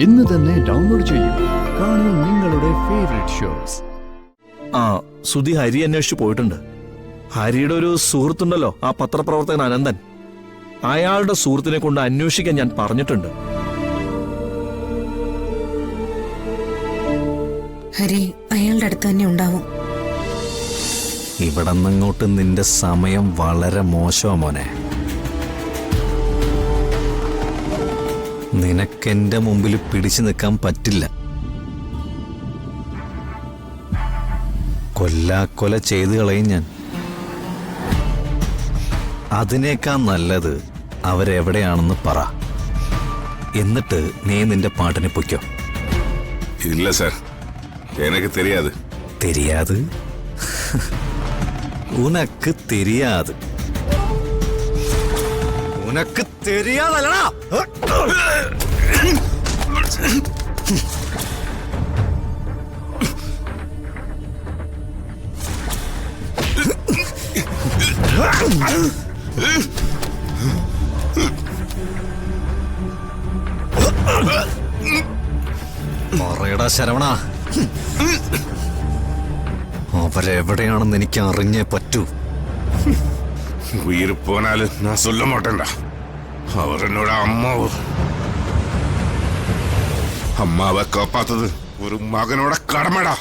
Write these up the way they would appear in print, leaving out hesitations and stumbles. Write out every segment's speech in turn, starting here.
ഇന്ന് തന്നെ ഡൗൺലോഡ് ചെയ്യൂ. കാണൂ നിങ്ങളുടെ ഫേവറേറ്റ് ഷോസ്. സുധി ഹരി അന്വേഷിച്ചു പോയിട്ടുണ്ട്. ഹരിയുടെ ഒരു സുഹൃത്തുണ്ടല്ലോ, ആ പത്രപ്രവർത്തകൻ അനന്തൻ. അയാളുടെ സുഹൃത്തിനെ കൊണ്ട് അന്വേഷിക്കാൻ ഞാൻ പറഞ്ഞിട്ടുണ്ട്. ഹരി അയാളുടെ അടുത്ത് തന്നെ ഉണ്ടാവും. ഇവിടെ നിന്നങ്ങോട്ട് നിന്റെ സമയം വളരെ മോശമാ മോനെ. നിനക്കെന്റെ മുമ്പിൽ പിടിച്ചു നിൽക്കാൻ പറ്റില്ല. കൊല്ലാക്കൊല ചെയ്തു കളയും ഞാൻ. അതിനേക്കാൾ നല്ലത് അവരെവിടെയാണെന്ന് പറ. എന്നിട്ട് നീ നിന്റെ പാട്ടിനെ പൊയ്ക്കോ. ഇല്ല സാർ, എനിക്ക് தெரியாது. தெரியாது? ഉനക്ക് தெரியாது. ഉനക്ക് தெரியாதല്ലടാ. പറയടാ ശരവണ, അവരെവിടെയാണെന്ന് എനിക്ക് അറിഞ്ഞേ പറ്റൂ. ഉയിർ പോനാല് ഞാൻ சொல்ல மாட்டேன்டா. അവർ എന്നോട് അമ്മാവെ കാപ്പാത്തത് ഒരു മകനോടെ കടമടാ.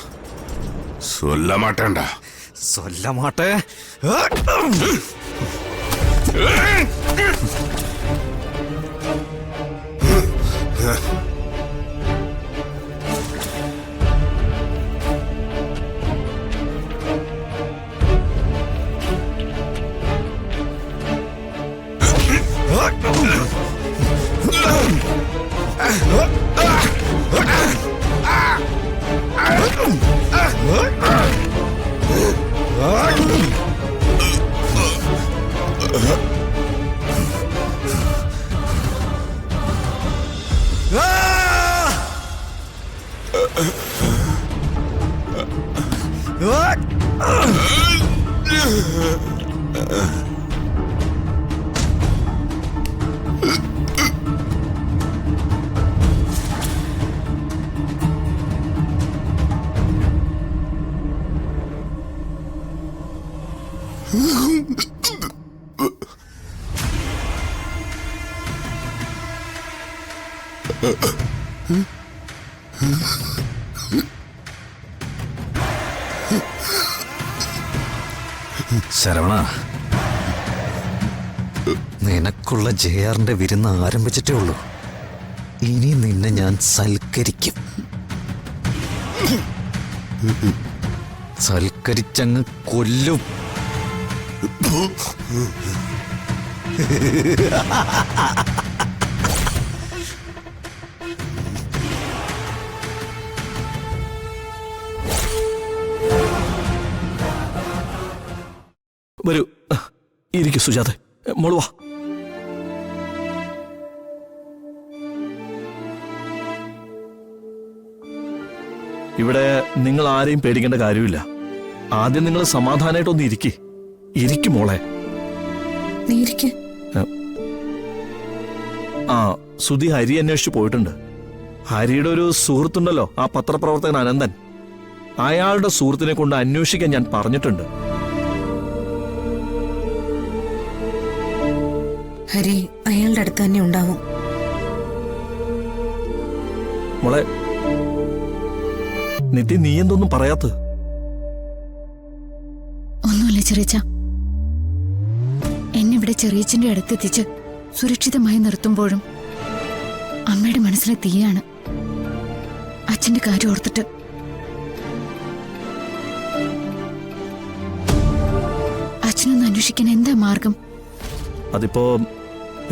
சொல்ல மாட்டேன்டா. சொல்ல மாட்டே. ശരവണ, നിനക്കുള്ള ജയാറിന്റെ വിരുന്ന് ആരംഭിച്ചിട്ടേ ഉള്ളൂ. ഇനി നിന്നെ ഞാൻ സൽക്കരിക്കും. സൽക്കരിച്ചങ്ങ് കൊല്ലും. വരൂ, ഇരിക്കൂ സുജാത. മോള് വാ. ഇവിടെ നിങ്ങൾ ആരെയും പേടിക്കേണ്ട കാര്യമില്ല. ആദ്യം നിങ്ങൾ സമാധാനമായിട്ടൊന്ന് ഇരിക്കും മോളെ. സുധി ഹരി അന്വേഷിച്ചു പോയിട്ടുണ്ട്. ഹരിയുടെ ഒരു സുഹൃത്തുണ്ടല്ലോ, ആ പത്രപ്രവർത്തകൻ അനന്തൻ. അയാളുടെ സുഹൃത്തിനെ കൊണ്ട് അന്വേഷിക്കാൻ ഞാൻ പറഞ്ഞിട്ടുണ്ട്. ഹരി അയാളുടെ അടുത്ത് തന്നെ ഉണ്ടാവും. മോളെ, നിത്യ നീ എന്തൊന്നും പറയാത്ത? ഒന്നുമില്ല ചെറിയച്ച. എന്നെ ഇവിടെ ചെറിയച്ചന്റെ അടുത്തെത്തിച്ച് സുരക്ഷിതമായി നിർത്തുമ്പോഴും അമ്മയുടെ മനസ്സിലെ തീയാണ്. അച്ഛന്റെ കാര്യം ഓർത്തിട്ട് അച്ഛനൊന്ന് അന്വേഷിക്കാൻ എന്താ മാർഗം? അതിപ്പോ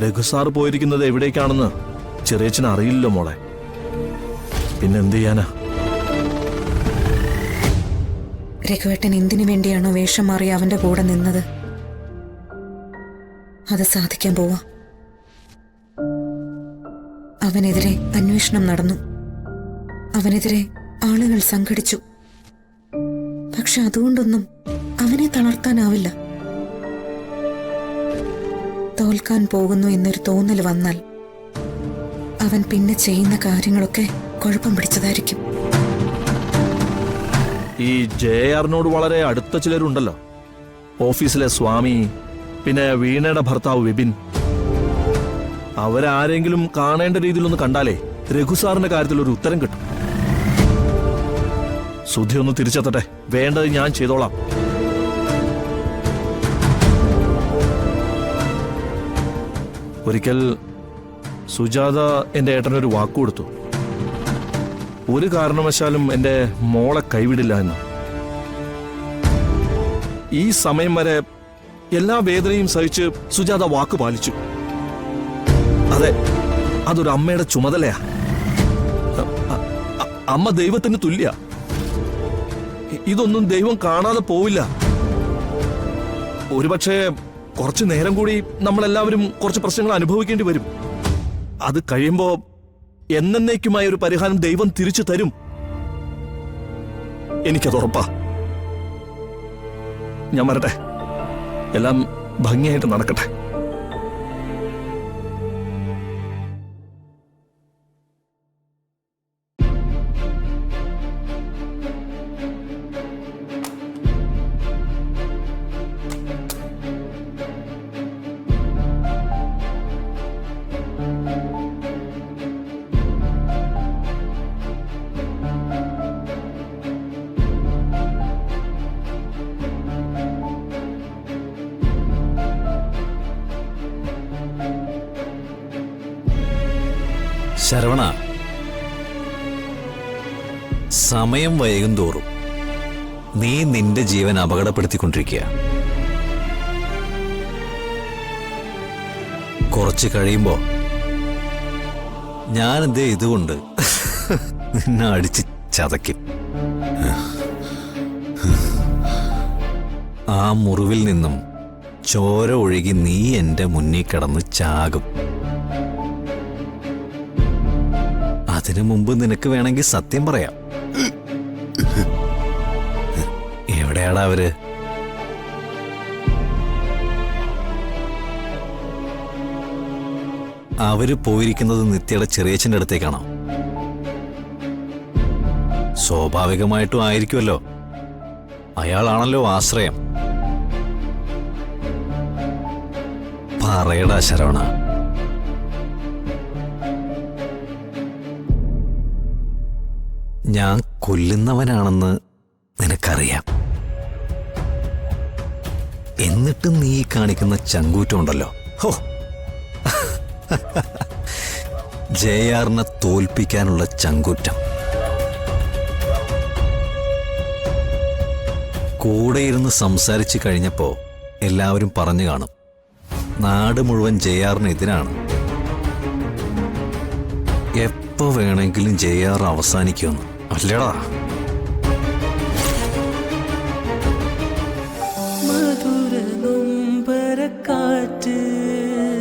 രഘുസാർ പോയിരിക്കുന്നത് എവിടേക്കാണെന്ന് ചെറിയച്ഛൻ അറിയില്ലല്ലോ മോളെ. പിന്നെന്ത് ചെയ്യാനാ? രഘുവേട്ടൻ എന്തിനു വേണ്ടിയാണോ വേഷം മാറി അവന്റെ കൂടെ നിന്നത്, അത് സാധിക്കാൻ പോവാ. അവനെതിരെ അന്വേഷണം നടന്നു. അവനെതിരെ ആളുകൾ സംഘടിച്ചു. പക്ഷെ അതുകൊണ്ടൊന്നും അവനെ തളർത്താനാവില്ല. തോൽക്കാൻ പോകുന്നു എന്നൊരു തോന്നൽ വന്നാൽ അവൻ പിന്നെ ചെയ്യുന്ന കാര്യങ്ങളൊക്കെ കുഴപ്പം പിടിച്ചതായിരിക്കും. ഈ ജെആറിനോട് വളരെ അടുത്ത ചിലരുണ്ടല്ലോ, ഓഫീസിലെ സ്വാമി, പിന്നെ വീണയുടെ ഭർത്താവ് വിപിൻ. അവരാരെങ്കിലും കാണേണ്ട രീതിയിലൊന്ന് കണ്ടാലേ രഘുസാറിന്റെ കാര്യത്തിൽ ഒരു ഉത്തരം കിട്ടും. സുധി ഒന്ന് തിരിച്ചെത്തട്ടെ, വേണ്ടത് ഞാൻ ചെയ്തോളാം. ഒരിക്കൽ സുജാത എന്റെ ഏട്ടനൊരു വാക്കു കൊടുത്തു, ഒരു കാരണവശാലും എന്റെ മോളെ കൈവിടില്ല എന്ന്. ഈ സമയം വരെ എല്ലാ വേദനയും സഹിച്ച് സുജാത വാക്ക് പാലിച്ചു. അതെ, അതൊരു അമ്മയുടെ ചുമതലയാ. അമ്മ ദൈവത്തിന് തുല്യ. ഇതൊന്നും ദൈവം കാണാതെ പോവില്ല. ഒരുപക്ഷെ കുറച്ചു നേരം കൂടി നമ്മളെല്ലാവരും കുറച്ച് പ്രശ്നങ്ങൾ അനുഭവിക്കേണ്ടി വരും. അത് കഴിയുമ്പോ എന്നേക്കുമായ ഒരു പരിഹാരം ദൈവം തിരിച്ചു തരും. എനിക്കത് ഉറപ്പാ. ഞാൻ വരട്ടെ, എല്ലാം ഭംഗിയായിട്ട് നടക്കട്ടെ. ശരവണ, സമയം വൈകും തോറും നീ നിന്റെ ജീവൻ അപകടപ്പെടുത്തിക്കൊണ്ടിരിക്കുക. കുറച്ച് കഴിയുമ്പോ ഞാനെന്തേ ഇതുകൊണ്ട് നിന്നെ അടിച്ച് ചതയ്ക്കും. ആ മുറിവിൽ നിന്നും ചോര ഒഴുകി നീ എന്റെ മുന്നിൽ കിടന്ന് ചാകും. അതിനു മുമ്പ് നിനക്ക് വേണമെങ്കിൽ സത്യം പറയാം. എവിടെയാടാ അവര്? അവര് പോയിരിക്കുന്നത് നിത്യയുടെ ചെറിയച്ഛൻ്റെ അടുത്തേക്കാണോ? സ്വാഭാവികമായിട്ടും ആയിരിക്കുമല്ലോ. അയാളാണല്ലോ ആശ്രയം. പറയടാ ശരവണ. ഞാൻ കൊല്ലുന്നവനാണെന്ന് നിനക്കറിയാം. എന്നിട്ടും നീ കാണിക്കുന്ന ചങ്കൂറ്റമുണ്ടല്ലോ, ഹോ, ജെആറിനെ തോൽപ്പിക്കാനുള്ള ചങ്കൂറ്റം. കൂടെ ഇരുന്ന് സംസാരിച്ചു കഴിഞ്ഞപ്പോ എല്ലാവരും പറഞ്ഞു കാണും, നാട് മുഴുവൻ ജെആറിനെതിരാണ്. എപ്പോ വേണമെങ്കിലും ജെആർ അവസാനിക്കുമെന്ന്. അല്ലടാ?